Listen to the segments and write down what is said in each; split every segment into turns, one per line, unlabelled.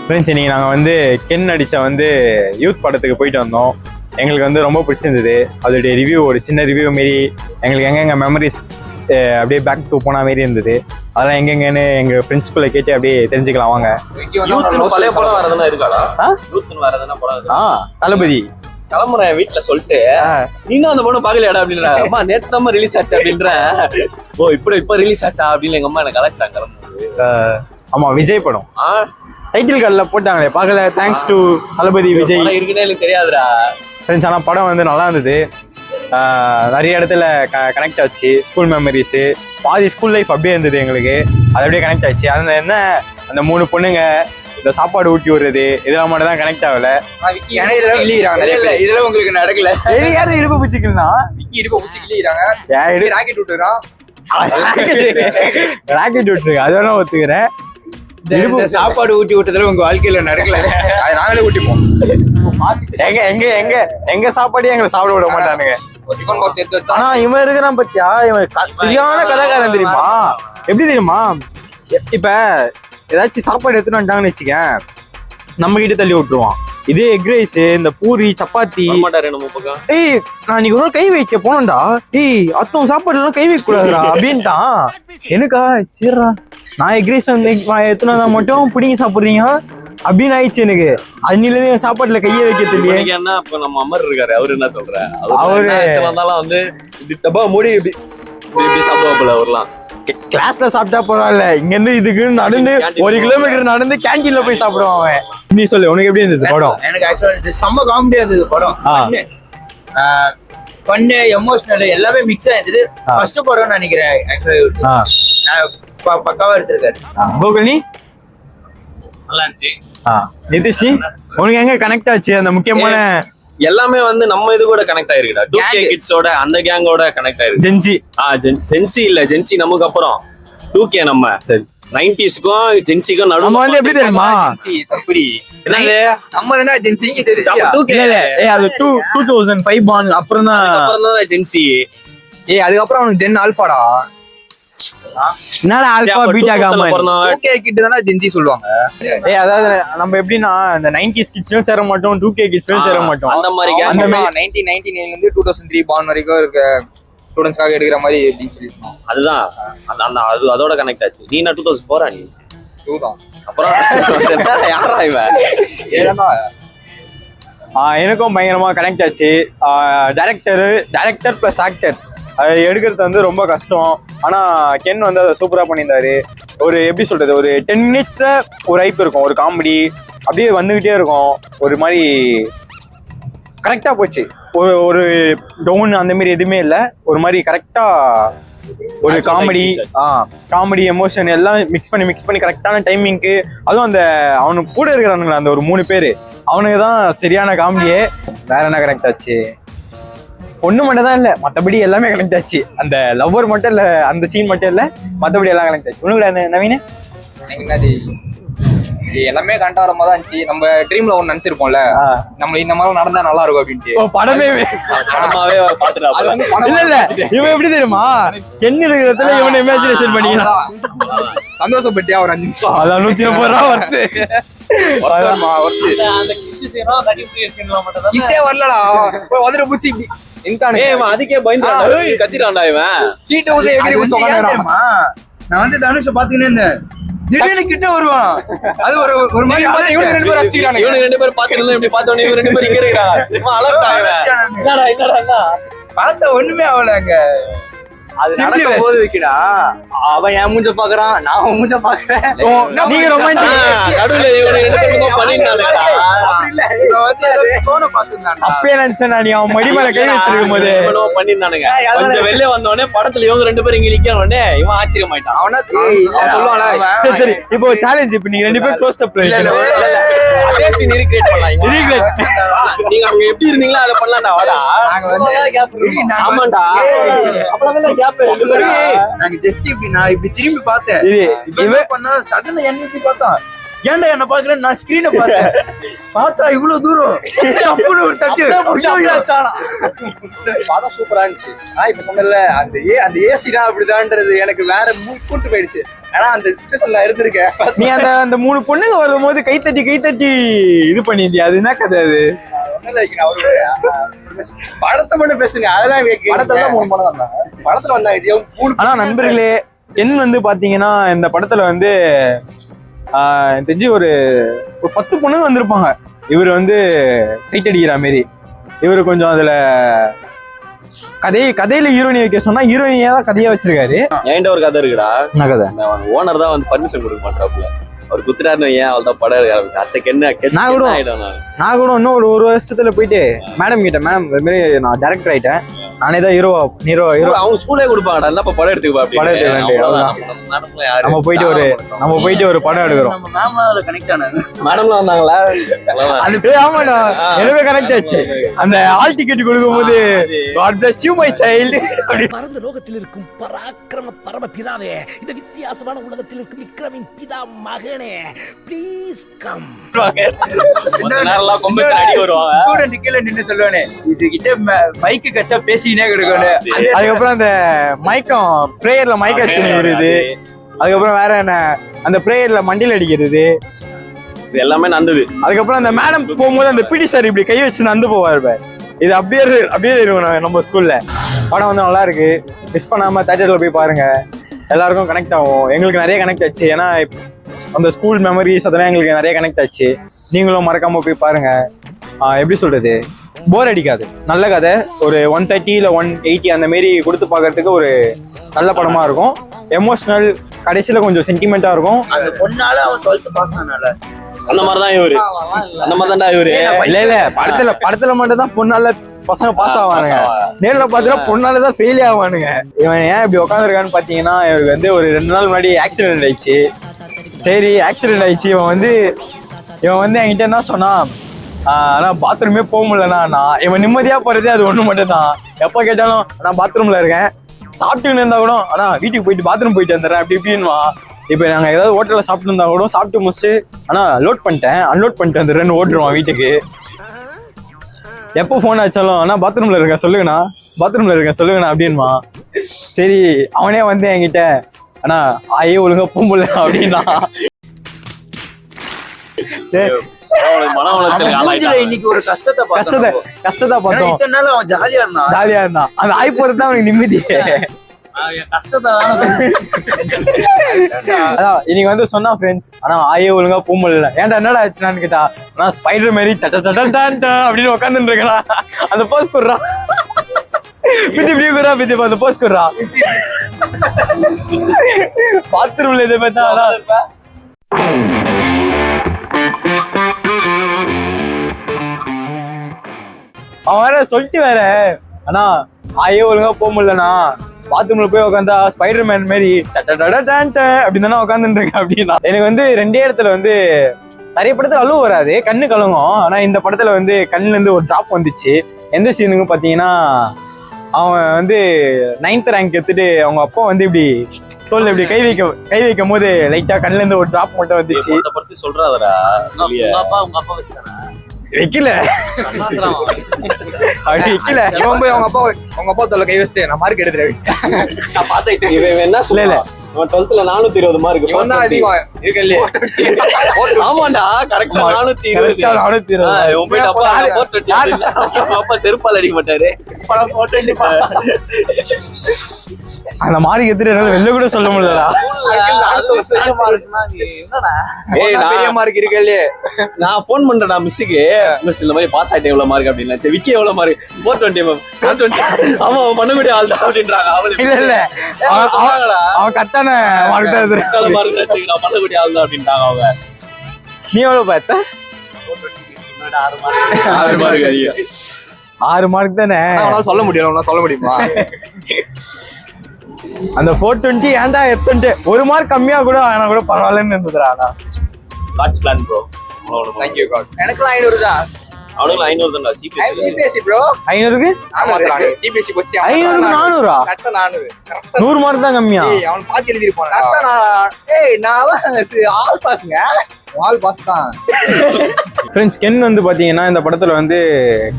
Friends இன்னைக்கு நாங்கள் வந்து கென் நடித்த வந்து யூத் படத்துக்கு போயிட்டு வந்தோம். எங்களுக்கு வந்து ரொம்ப பிடிச்சிருந்தது. அதோடைய ரிவ்யூ ஒரு சின்ன ரிவ்யூ மாரி எங்களுக்கு எங்கெங்கே மெமரிஸ் அப்படியே பேக் டு போன மாரி இருந்தது. அதெல்லாம் எங்கெங்கன்னு எங்கள் ஃப்ரெண்ட்ஸ்குள்ளே கேட்டு அப்படியே தெரிஞ்சுக்கலாம் வாங்க.
பழைய படம் வரதுனா இருக்காடா? யூத்னு வரதுனா படம்
தளபதி
கிளம்புறேன் வீட்டுல சொல்லிட்டு நீனும் அந்த பொண்ணு பாக்கலையாடா அப்படின்ற அம்மா நேத்து தான் ரிலீஸ் ஆச்சு அப்படின்ற. ஓ இப்ப ரிலீஸ் ஆச்சா அப்படின்னு எங்க அம்மா எனக்கு கலாச்சாரம் கிளம்புது.
ஆமா விஜய் படம் டைட்டில் கார்டுல போட்டாங்களே பார்க்கல. தேங்க்ஸ் டு தளபதி விஜய்
இருக்குன்னே எனக்கு தெரியாதுடா
ஃப்ரெண்ட்ஸ். ஆனால் படம் வந்து நல்லா இருந்தது. நிறைய இடத்துல கனெக்ட் ஆச்சு. ஸ்கூல் மெமரிஸு பாதி ஸ்கூல் லைஃப் அப்படியே இருந்தது எங்களுக்கு. அது அப்படியே கனெக்ட் ஆச்சு. அந்த என்ன அந்த 3 பொண்ணுங்க இந்த சாப்பாடு ஊட்டி விடுறது இதெல்லாம் மட்டும் தான் கனெக்ட் ஆகல.
இதுல உங்களுக்கு நடக்கல.
யாரும் இடுப்பு பிடிச்சிக்கலாம்
இடுப்பு பிடிச்சி கிளிக்கிறாங்க. ராக்கெட் விட்டுறான்.
ராக்கெட் விட்டுருக்கு அதெல்லாம் ஒத்துக்கிறேன்.
சாப்பாடு ஊட்டி விட்டதுல உங்க வாழ்க்கையில நடக்கல. நாங்களே ஊட்டிப்போம்.
எங்க எங்க எங்க எங்க சாப்பாடு எங்களை சாப்பிட விட மாட்டானுங்க. ஆனா இவன் இருக்கிறான் பத்தியா, இவன் சரியான கதாக்காரன் தெரியுமா? எப்படி தெரியுமா, இப்ப ஏதாச்சும் சாப்பாடு எடுத்துட்டு வந்துட்டாங்கன்னு வச்சுக்கேன், நம்ம கிட்ட தள்ளி விட்டுருவான். இதே எக் ரைஸ் இந்த பூரி சப்பாத்தி ஏய் நான் இன்னைக்கு ஒரு கை வைக்க போனேன்டா, ஏய் அத்தவங்க சாப்பாடு எல்லாம் கை வைக்க கூடாதுடா அப்படின்ட்டான். எனக்கா சரிடா நான் எக் ரைஸ் வந்து எத்தனை மட்டும் பிடிங்கி சாப்பிடுறீங்க அப்படின்னு ஆயிடுச்சு எனக்கு. அன்னிலேருந்து என் சாப்பாட்டுல கையை வைக்க தெரியல.
என்ன இப்ப நம்ம அமர் இருக்காரு, அவரு என்ன சொல்ற? அவரு வந்தாலும் வந்து டப்பா மூடி இப்படி சாப்பிடுவாப்புல. அவர்லாம்
கிளாஸ்ல சாப்பிட்டா பரவாயில்ல, இங்க இருந்து இதுக்கு நடந்து 1 கிலோமீட்டர் நடந்து கேன்டீன்ல போய் சாப்பிடுவான் அவன். நீ சொல்லு உனக்கு எப்படி இருந்தது படம்?
எனக்கு ஆக்சுவலா செம்ம காமெடியா இருந்தது படம். பண்ணு எமோஷனல் எல்லாமே மிக்ஸ் ஆயிருந்தது. ஃபர்ஸ்ட் படம் நினைக்கிறேன் ஆக்சுவலா பக்காவா எடுத்திருக்காரு.
கோகுல் நீ
நல்லா இருந்துச்சு.
நிதிஷ் நீ உனக்கு எங்க கனெக்ட் ஆச்சு அந்த முக்கியமான?
எல்லாமே வந்து நம்ம இது கூட கனெக்ட் ஆயிருக்குடா. 2K கிட்ஸோட அந்த கேங்கோட கனெக்ட் ஆயிருக்கு.
ஜென்சி
ஜென்சி இல்ல, ஜென்சி நமக்கு அப்புறம் 2K நம்ம சரி 90ஸ்க்கும் ஜென்சிக்கும் நடுவுல
நம்ம வந்து எப்படி தெரியுமா?
அப்படி
என்னது
நம்ம தான ஜென்சிக்கு தெரியும்.
2K
ஏய் அது 2005 பான் அப்புறம் தான்
ஜென்சி.
ஏய் அதுக்கப்புறம் அவனுக்கு ஜென் ஆல்பாடா.
என்னடா alpha beta gamma
2K kid தான ஜென்சி சொல்லுவாங்க.
ஏய் அதாவது நம்ம எப்படின்னா இந்த 90s கிட்ஸும் சேர மாட்டோம், 2K கிட்ஸும் சேர மாட்டோம்.
அந்த மாதிரி
1999 ல இருந்து 2003 பான் வரைக்கும் இருக்க ஸ்டூடண்ட்ஸ்க்காக எடுக்கிற மாதிரி
அதுதான் அதோட கனெக்ட் ஆச்சு. நீ என்ன 2004 நீ
2 தான்.
அப்புறம் யாரா இவன்?
எனக்கும் பயங்கரமா கனெக்ட் ஆச்சு. டைரக்டர் பிளஸ் ஆக்டர் அது எடுக்கிறது வந்து ரொம்ப கஷ்டம். ஆனா கென் வந்து அதை சூப்பரா பண்ணியிருந்தாரு. ஒரு எப்படி சொல்றது, ஒரு 10 மினிட்ஸ்ல ஒரு ஹைப் இருக்கும், ஒரு காமெடி அப்படியே வந்துகிட்டே இருக்கும். ஒரு மாதிரி கரெக்டா போச்சு. ஒரு டவுன் அந்த மாதிரி எதுவுமே இல்லை. ஒரு மாதிரி கரெக்டா ஒரு காமெடி எமோஷன் எல்லாம் மிக்ஸ் பண்ணி கரெக்டான டைமிங்க்கு. அதுவும் அந்த அவனுக்கு கூட இருக்கிறானுங்களா அந்த ஒரு 3 பேர், அவனுக்கு தான் சரியான காமெடியே. வேற என்ன கரெக்ட் ஆச்சு? ஒண்ணு மட்டும் தான் இல்ல, மத்தபடி எல்லாமே கனெக்ட் ஆச்சு. அந்த லவ்வர் மட்டும் இல்ல, அந்த சீன் மட்டும் இல்ல, மத்தபடி எல்லாம் கனெக்ட் ஆச்சு. உனக்கு நவீன
என்னது எல்லாமே கரெக்டா வர மாதிரி தான் இருந்துச்சு. நம்ம ட்ரீம்ல ஒண்ணு நினைச்சிருப்போம்ல, நம்ம இந்த மாதிரி நடந்தா நல்லா இருக்கும் அப்படின்ட்டு
படமே இல்ல. இவன் எப்படி தெரியுமா, கென் இருக்கிறதுல இவனை இமேஜினேஷன் பண்ணிக்கலாம்.
சந்தோஷப்பட்டியா ஒரு 5 நிமிஷம்
அதான் 130 ரூபா வருது.
வரலடா வந்துட்டு பூச்சி
அதுக்கே பயந்து கத்திட்டான்டா இவன்.
சீட்டு நான் வந்து தனுஷ பாத்துக்கினே இருந்தேன். திடீர்னு கிட்ட வருவான். அது ஒரு மாதிரி இவனுக்கு 2 பேர் அடிச்சுக்கிறாங்க.
இவனுக்கு 2 பேர் பாத்துட்டு இப்படி பார்த்தோன்னே இவங்க 2 பேர் இங்க இருக்காங்க. அலர்ட் ஆயிடுவேன். என்னடா
பார்த்தா ஒண்ணுமே ஆகலங்க.
அது நடக்கும் போது வைக்கடா, அவன் என் மூஞ்ச பாக்குறான், நான் அவன் மூஞ்ச பாக்குறேன்.
நீங்க ரொமான்டிக்
நடுவுல இவனுக்கு 2 பேரும் பண்ணிட்டானேடா.
அப்பே நினைச்சேன் நீ அவன் மடி மேல கை வச்சிருக்கும் போது
பண்ணிருந்தானுங்க. கொஞ்சம் வெளில வந்தோடனே படத்துல இவங்க 2 பேரும் இங்க நிக்க உடனே இவன் ஆச்சரியம் ஆயிட்டான்.
அவனா சொல்லுவானா
சரி இப்போ சேலஞ்ச். இப்ப நீங்க 2 பேரும் க்ளோஸ் அப்
அதே சீன் ரீக்ரியேட் பண்ணலாம். நீங்க அங்க எப்படி இருந்தீங்களோ அதை பண்ணலாம்டா. வாடா
நாங்க வந்து
ஆமாண்டா அப்பளதான் கேப்.
நாங்க ஜஸ்ட் இப்படி நான் இப்படி திரும்பி பார்த்தேன். இவன் பண்ணா சடனா என்ன இப்படி பார்த்தா ஏன்டா என்ன பாக்குறேன் நான் ஸ்கிரீனை பார்த்தேன் பார்த்தா இவ்வளவு தூரம் அப்படி ஒரு தட்டு
படம் சூப்பரா இருந்துச்சு. இப்ப சொன்னல அந்த ஏசினா அப்படிதான்றது எனக்கு வேற கூட்டு போயிடுச்சு. ஆனா அந்த சிச்சுவேஷன்ல இருந்திருக்கேன்.
நீ அந்த 3 பொண்ணுங்க வரும்போது கைத்தட்டி இது பண்ணிருந்தியா? அது என்ன கதை? அது
படத்தை மட்டும் பேசுங்க. அதெல்லாம் படத்துல 3 படம் வந்தாங்க. படத்துல வந்தாங்க.
ஆனா நண்பர்களே, என் வந்து பாத்தீங்கன்னா இந்த படத்துல வந்து தெரிஞ்சு ஒரு 10 பொண்ணுங்க வந்திருப்பாங்க. இவர் வந்து சைட் அடிக்கிற மாதிரி. இவரு கொஞ்சம் அதுல கதையில ஹீரோயினி வைக்க சொன்னா ஹீரோயினியா தான் கதையா வச்சிருக்காரு.
என்கிட்ட ஒரு கதை இருக்குடா.
என்ன கதை?
ஓனர் தான் வந்து பர்மிஷன் கொடுக்க மாட்டாப்புல. அவர் குத்துறாருன்னு ஏன் அவள் தான் படம் எடுக்க அத்தைக்கு என்ன
நான் கூட இன்னும் ஒரு வருஷத்துல போயிட்டு மேடம் கிட்ட, மேடம் இது மாதிரி நான் டைரக்டர் ஆயிட்டேன், நானே தான் ஹீரோ
அவங்க ஸ்கூலே கொடுப்பாங்கடா. என்ன படம் எடுத்துக்கப்பா
படம் எடுத்துக்க நம்ம போயிட்டு ஒரு படம் எடுக்கிறோம்.
மேடம்லாம் வந்தாங்களா?
அது ஆமாடா, எனக்கு கனெக்ட் ஆச்சு. அந்த ஆல் டிக்கெட் கொடுக்கும் போது God bless you my child
பரந்த லோகத்தில் இருக்கும் பராக்கிரம பரம பிதாவே, இந்த வித்தியாசமான உலகத்தில் இருக்கும் விக்ரமின் பிதா மகனே, ப்ளீஸ் கம்.
ஸ்டூடெண்ட் கீழே நின்னு சொல்லுவானே, இது கிட்ட மைக்கு கச்சா பேசினே கிடக்கணும்.
அதுக்கப்புறம் அந்த மைக்கம் பிரேயர்ல மைக் அடிச்சு வருது. அதுக்கப்புறம் வேற என்ன, அந்த பிரேயர்ல மண்டியில் அடிக்கிறது,
இது எல்லாமே நடந்தது.
அதுக்கப்புறம் அந்த மேடம் போகும்போது அந்த பிடி சார் இப்படி கை வச்சு நடந்து போவாரு. இது அப்படியே இருக்கும் நம்ம ஸ்கூல்ல. படம் வந்து நல்லா இருக்கு. மிஸ் பண்ணாம தியேட்டர்ல போய் பாருங்க. எல்லாருக்கும் கனெக்ட் ஆகும். எங்களுக்கு நிறைய கனெக்ட் ஆச்சு. ஏன்னா அந்த ஸ்கூல் மெமரிஸ் அதெல்லாம் எங்களுக்கு நிறைய கனெக்ட் ஆச்சு. நீங்களும் மறக்காம போய் பாருங்க. எப்படி சொல்றது, போர் அடிக்காது. நல்ல கதை. ஒரு 130 இல்ல 180 அந்த மாரி கொடுத்து பார்க்கறதுக்கு ஒரு நல்ல படமா இருக்கும். எமோஷனல், கடைசியில கொஞ்சம் சென்டிமெண்டா இருக்கும்.
அந்த பொண்ணால அவன் 12th பாஸ் ஆனால
அந்த மாதிரிதான் இவரு. அந்த மாதிரிதான்டா இவரு.
இல்ல படத்துல மட்டும் தான் பொண்ணால பசங்க பாஸ் ஆவானுங்க. நேர்ல பாத்தீங்கன்னா பொண்ணாலதான் ஃபெயிலே ஆவானுங்க. இவன் ஏன் இப்படி உட்காந்துருக்கான்னு பாத்தீங்கன்னா, இவருக்கு வந்து ஒரு 2 நாள் முன்னாடி ஆக்சிடென்ட் ஆயிடுச்சு. சரி, ஆக்சிடென்ட் ஆயிடுச்சு. இவன் வந்து என்கிட்ட என்ன சொன்னா, ஆனா பாத்ரூமே போக முடியலண்ணா. இவன் நிம்மதியா போறதே அது ஒண்ணு மட்டும் தான். எப்ப கேட்டாலும் நான் பாத்ரூம்ல இருக்கேன், சாப்பிட்டுன்னு இருந்தா கூட ஆனா வீட்டுக்கு போயிட்டு பாத்ரூம் போயிட்டு வந்துடுறேன் அப்படி இப்படின்வா. இப்ப நாங்க ஏதாவது ஹோட்டல்ல சாப்பிட்டு இருந்தா கூட சாப்பிட்டு முடிச்சுட்டு ஆனா அன்லோட் பண்ணிட்டு வந்துடுறேன்னு ஓட்டுருவான் வீட்டுக்கு. எப்போ போன் ஆச்சாலும் ஆனா பாத்ரூம்ல இருக்கேன் சொல்லுங்கண்ணா அப்படின்மா. சரி, அவனே வந்து என்கிட்ட ஆனா ஆயே ஒழுங்கா போக முடியல அப்படின்னா. சரி,
மன உளைச்சல்.
இன்னைக்கு ஒரு கஷ்டத்தை
பார்த்தோம்.
இத்தனை நாள் அவன்
ஜாலியா இருந்தான். அந்த ஆய் போறது தான் அவனுக்கு நிம்மதி. அதான் இன்னைக்கு வந்து சொன்னா ஃப்ரெண்ட்ஸ், ஆனா ஆயே ஒழுங்கா போக முடியல. ஏன்டா என்னடா ஆச்சுனான்னு கேட்டா, நான் ஸ்பைடர் மாதிரி அப்படின்னு உட்காந்துட்டு இருக்கா. அந்த போஸ் குடுறா பித்தி அந்த போஸ் குடுறா. பாத்ரூம்ல இதை பார்த்தா அவன் வேற சொல்லிட்டு வேற, ஆனா ஆயே ஒழுங்கா போக முடியலண்ணா, பாத்ரூம்ல போய் உட்காந்தா ஸ்பைடர் மேன் மாதிரி அப்படின்னு தானே உட்காந்துட்டு இருக்கேன் அப்படின்னா. எனக்கு வந்து 2 இடத்துல வந்து நிறைய படத்துல அழுவு வராது, கண்ணு கலங்கும். ஆனா இந்த படத்துல வந்து கண்ணுல இருந்து ஒரு டிராப் வந்துச்சு. எந்த சீனுக்கு பாத்தீங்கன்னா, அவன் வந்து 9th ரேங்க் எடுத்துட்டு அவங்க அப்பா வந்து இப்படி தோல்ல இப்படி கை வைக்கும் போது லைட்டா கண்ணுல இருந்து ஒரு டிராப் மட்டும் வந்துச்சு.
சொல்றாதடா,
உங்க அப்பா வச்சாரா?
வைக்கல அப்படி வைக்கல.
இவன் போய் அவங்க அப்பா தோல்ல கை வச்சுட்டு நான் மார்க் எடுத்துறேன்.
இவன் என்ன சொல்லல, 12th 420 மார்க். ஆமாண்டா, கரெக்டா 420. அப்பா செருப்பால் அடிக்க மாட்டாரு.
அந்த மார்க் எடுத்துட்டு வெளில கூட சொல்ல முடியலடா.
பெரிய மார்க் இருக்கு.
நான் போன் பண்றேன் மிஸ்ஸுக்கு, மிஸ் இந்த மாதிரி பாஸ் ஆயிட்டேன் எவ்வளவு மார்க் அப்படின்னு. விக்கி எவ்வளவு மார்க்? 420. ஆமா, பண்ணக்கூடிய ஆள் தான் அப்படின்றாங்க.
இல்ல அவன் கரெக்டான மார்க் தான்
பண்ணக்கூடிய ஆள் தான் அப்படின்ட்டாங்க அவங்க.
நீ எவ்வளவு பார்த்த? 6 மார்க் தானே.
சொல்ல முடியுமா?
அந்த 420 ஏன்டா எத்தன்ட்டு 1 மார்க் கம்மியா கூட ஆனா கூட பரவாயில்லன்னு இருந்ததுடா.
God's plan bro.
Thank you God. எனக்குலாம் 500 தான்.
அவனுக்கு 500 தான்டா சிபிஎஸ்சி.
சிபிஎஸ்சி ப்ரோ
500க்கு
சிபிஎஸ்சி போச்சு
500க்கு 400
கரெக்டா 400
100 மார்க் தான் கம்மியா?
ஏய் அவன் பாத்து எழுதிருப்பான்.
கரெக்டா நான் ஆல் பாஸ்ங்க
ஆல் பாஸ் தான்.
ஃப்ரெண்ட்ஸ், கென் வந்து பாத்தீங்கன்னா இந்த படத்துல வந்து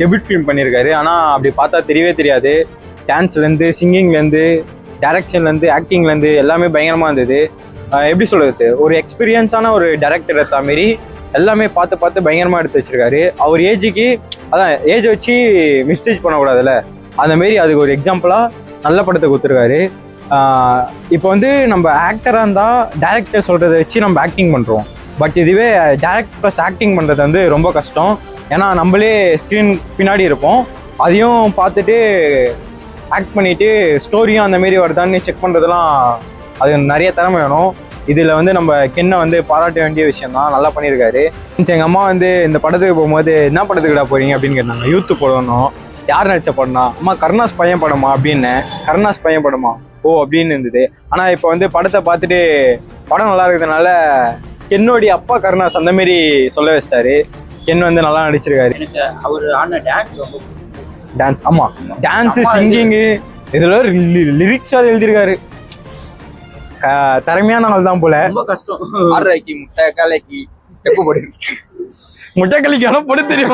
டெபியூட் ஃபிலிம் பண்ணியிருக்காரு. ஆனா அப்படி பார்த்தா தெரியவே தெரியாது. டான்ஸ்லேருந்து, சிங்கிங்லேருந்து, டைரக்ஷன்லேருந்து, ஆக்டிங்லேருந்து எல்லாமே பயங்கரமாக இருந்தது. எப்படி சொல்கிறது, ஒரு எக்ஸ்பீரியன்ஸான ஒரு டைரக்டர் எடுத்த மாரி எல்லாமே பார்த்து பயங்கரமாக எடுத்து வச்சிருக்காரு. அவர் ஏஜுக்கு, அதான் ஏஜ் வச்சு மிஸ்டேக் பண்ணக்கூடாதுல்ல, அந்த மாரி அதுக்கு ஒரு எக்ஸாம்பிளாக நல்ல படத்தை கொடுத்துருக்காரு. இப்போ வந்து நம்ம ஆக்டராக இருந்தால் டைரக்டர் சொல்கிறத வச்சு நம்ம ஆக்டிங் பண்ணுறோம். பட் இதுவே டைரக்ட் ப்ளஸ் ஆக்டிங் பண்ணுறது வந்து ரொம்ப கஷ்டம். ஏன்னா நம்மளே ஸ்க்ரீன் பின்னாடி இருப்போம், அதையும் பார்த்துட்டு ஆக்ட் பண்ணிட்டு ஸ்டோரியும் அந்த மாரி வருதான்னு செக் பண்ணுறதுலாம் அது நிறைய திறமை வேணும். இதில் வந்து நம்ம கென்னை வந்து பாராட்ட வேண்டிய விஷயம் தான், நல்லா பண்ணியிருக்காரு. எங்கள் அம்மா வந்து இந்த படத்துக்கு போகும்போது என்ன படத்துக்குடா போகிறீங்க அப்படின்னு கேட்டாங்க. யூத்து போடணும். யார் நடிச்ச படம்னா, அம்மா கருணாஸ் பையன் படமா அப்படின்னு. கருணாஸ் பையன் படமா ஓ அப்படின்னு இருந்தது. ஆனால் இப்போ வந்து படத்தை பார்த்துட்டு படம் நல்லா இருக்கிறதுனால கென்னோடைய அப்பா கருணாஸ் அந்த மாரி சொல்ல வச்சிட்டாரு. கென் வந்து நல்லா நடிச்சிருக்காரு.
எனக்கு அவர் ஆடின டான்ஸ் ரொம்ப
டான்ஸ், ஆமா டான்ஸு, சிங்கிங்கு, இதுல லிரிக்ஸ் வேறு எழுதியிருக்காரு. திறமையான ஆள் தான் போல.
ரொம்ப கஷ்டம்.
ஆர்ரைக்கு முட்டை கலைக்கு எப்போ போடு
முட்டை கலிக்கான போட தெரியும்.